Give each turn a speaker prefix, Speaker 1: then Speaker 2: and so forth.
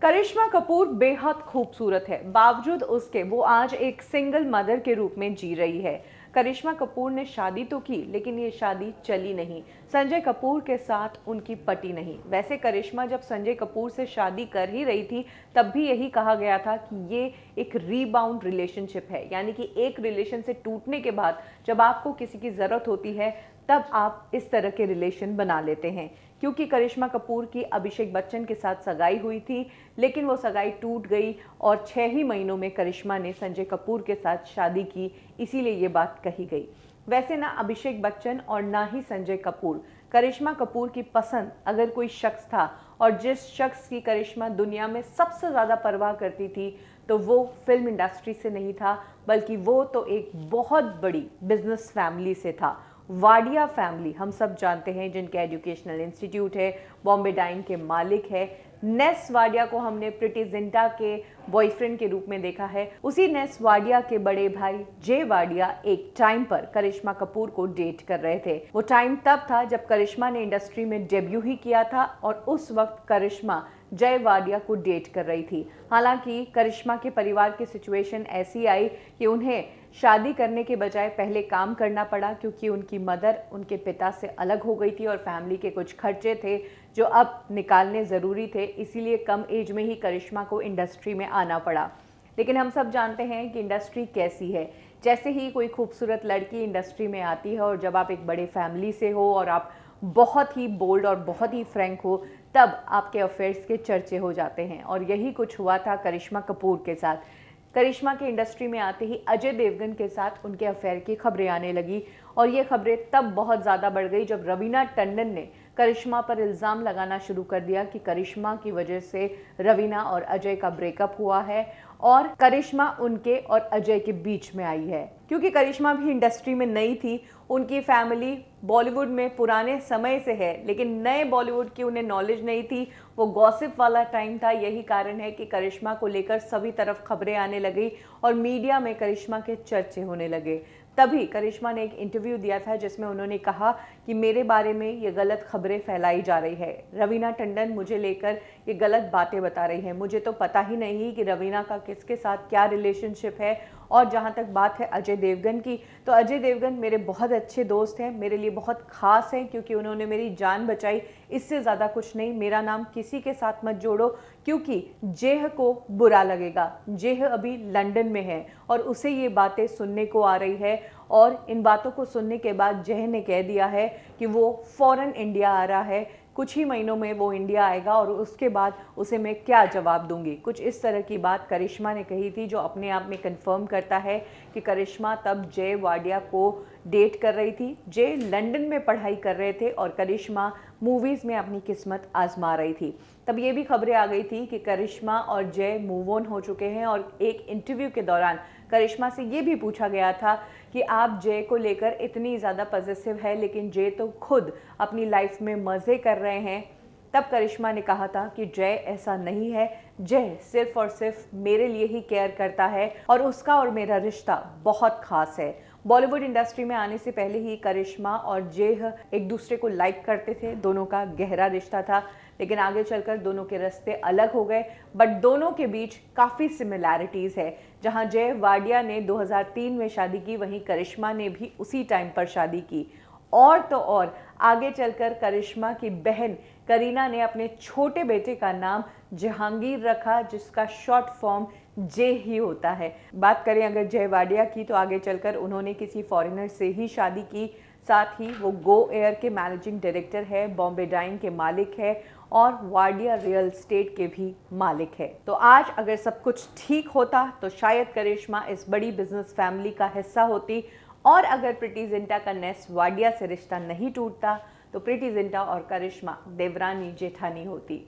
Speaker 1: करिश्मा कपूर बेहद खूबसूरत है, बावजूद उसके वो आज एक सिंगल मदर के रूप में जी रही है। करिश्मा कपूर ने शादी तो की, लेकिन ये शादी चली नहीं। संजय कपूर के साथ उनकी पटी नहीं। वैसे करिश्मा जब संजय कपूर से शादी कर ही रही थी, तब भी यही कहा गया था कि ये एक रीबाउंड रिलेशनशिप है, यानी कि एक रिलेशन से टूटने के बाद जब आपको किसी की ज़रूरत होती है, तब आप इस तरह के रिलेशन बना लेते हैं। क्योंकि करिश्मा कपूर की अभिषेक बच्चन के साथ सगाई हुई थी, लेकिन वो सगाई टूट गई और 6 ही महीनों में करिश्मा ने संजय कपूर के साथ शादी की, इसीलिए ये बात कही गई। वैसे ना अभिषेक बच्चन और ना ही संजय कपूर करिश्मा कपूर की पसंद अगर कोई शख्स था, और जिस शख्स की करिश्मा दुनिया में सबसे ज़्यादा परवाह करती थी, तो वो फिल्म इंडस्ट्री से नहीं था, बल्कि वो तो एक बहुत बड़ी बिजनेस फैमिली से था। वाडिया फैमिली हम सब जानते हैं, जिनके एजुकेशनल इंस्टीट्यूट है, बॉम्बे डाइन के मालिक है। नेस वाडिया को हमने प्रीति जिंटा के बॉयफ्रेंड के रूप में देखा है। उसी नेस वाडिया के बड़े भाई जे वाडिया एक टाइम पर करिश्मा कपूर को डेट कर रहे थे। वो टाइम तब था जब करिश्मा ने इंडस्ट्री में डेब्यू ही किया था, और उस वक्त करिश्मा जय वाडिया को डेट कर रही थी। हालांकि करिश्मा के परिवार की सिचुएशन ऐसी आई कि उन्हें शादी करने के बजाय पहले काम करना पड़ा, क्योंकि उनकी मदर उनके पिता से अलग हो गई थी और फैमिली के कुछ खर्चे थे जो अब निकालने ज़रूरी थे। इसीलिए कम एज में ही करिश्मा को इंडस्ट्री में आना पड़ा। लेकिन हम सब जानते हैं कि इंडस्ट्री कैसी है। जैसे ही कोई खूबसूरत लड़की इंडस्ट्री में आती है, और जब आप एक बड़े फैमिली से हो और आप बहुत ही बोल्ड और बहुत ही फ्रैंक हो, तब आपके अफेयर्स के चर्चे हो जाते हैं। और यही कुछ हुआ था करिश्मा कपूर के साथ। करिश्मा के इंडस्ट्री में आते ही अजय देवगन के साथ उनके अफेयर की खबरें आने लगी, और ये खबरें तब बहुत ज़्यादा बढ़ गई जब रवीना टंडन ने करिश्मा पर इल्ज़ाम लगाना शुरू कर दिया कि करिश्मा की वजह से रवीना और अजय का ब्रेकअप हुआ है, और करिश्मा उनके और अजय के बीच में आई है। क्योंकि करिश्मा भी इंडस्ट्री में नई थी, उनकी फैमिली बॉलीवुड में पुराने समय से है, लेकिन नए बॉलीवुड की उन्हें नॉलेज नहीं थी। वो गॉसिप वाला टाइम था। यही कारण है कि करिश्मा को लेकर सभी तरफ खबरें आने लगी और मीडिया में करिश्मा के चर्चे होने लगे। तभी करिश्मा ने एक इंटरव्यू दिया था, जिसमें उन्होंने कहा कि मेरे बारे में ये गलत खबरें फैलाई जा रही है। रवीना टंडन मुझे लेकर ये गलत बातें बता रही है। मुझे तो पता ही नहीं कि रवीना का किसके साथ क्या रिलेशनशिप है। और जहाँ तक बात है अजय देवगन की, तो अजय देवगन मेरे बहुत अच्छे दोस्त हैं, मेरे लिए बहुत खास हैं, क्योंकि उन्होंने मेरी जान बचाई। इससे ज़्यादा कुछ नहीं। मेरा नाम किसी के साथ मत जोड़ो, क्योंकि जेह को बुरा लगेगा। जेह अभी लंदन में है और उसे ये बातें सुनने को आ रही है, और इन बातों को सुनने के बाद जेह ने कह दिया है कि वो फ़ौरन इंडिया आ रहा है। कुछ ही महीनों में वो इंडिया आएगा, और उसके बाद उसे मैं क्या जवाब दूंगी। कुछ इस तरह की बात करिश्मा ने कही थी, जो अपने आप में कंफर्म करता है कि करिश्मा तब जय वाडिया को डेट कर रही थी। जय लंदन में पढ़ाई कर रहे थे और करिश्मा मूवीज़ में अपनी किस्मत आजमा रही थी। तब ये भी खबरें आ गई थी कि करिश्मा और जय मूव ऑन हो चुके हैं, और एक इंटरव्यू के दौरान करिश्मा से ये भी पूछा गया था कि आप जय को लेकर इतनी ज़्यादा पॉजिटिव है, लेकिन जय तो खुद अपनी लाइफ में मज़े कर रहे हैं। तब करिश्मा ने कहा था कि जय ऐसा नहीं है, जय सिर्फ और सिर्फ मेरे लिए ही केयर करता है, और उसका और मेरा रिश्ता बहुत खास है। बॉलीवुड इंडस्ट्री में आने से पहले ही करिश्मा और जय एक दूसरे को लाइक करते थे, दोनों का गहरा रिश्ता था। लेकिन आगे चलकर दोनों के रास्ते अलग हो गए, बट दोनों के बीच काफ़ी सिमिलैरिटीज़ है। जहां जय वाडिया ने 2003 में शादी की, वहीं करिश्मा ने भी उसी टाइम पर शादी की। और तो और आगे चलकर करिश्मा की बहन करीना ने अपने छोटे बेटे का नाम जहांगीर रखा, जिसका शॉर्ट फॉर्म जे ही होता है। बात करें अगर जय वाडिया की, तो आगे चलकर उन्होंने किसी फॉरेनर से ही शादी की। साथ ही वो गो एयर के मैनेजिंग डायरेक्टर है, बॉम्बे डाइन के मालिक है, और वाडिया रियल एस्टेट के भी मालिक है। तो आज अगर सब कुछ ठीक होता, तो शायद करिश्मा इस बड़ी बिजनेस फैमिली का हिस्सा होती, और अगर प्रीति जिंटा का नेस वाडिया से रिश्ता नहीं टूटता, तो प्रीति जिंटा और करिश्मा देवरानी जेठानी होती।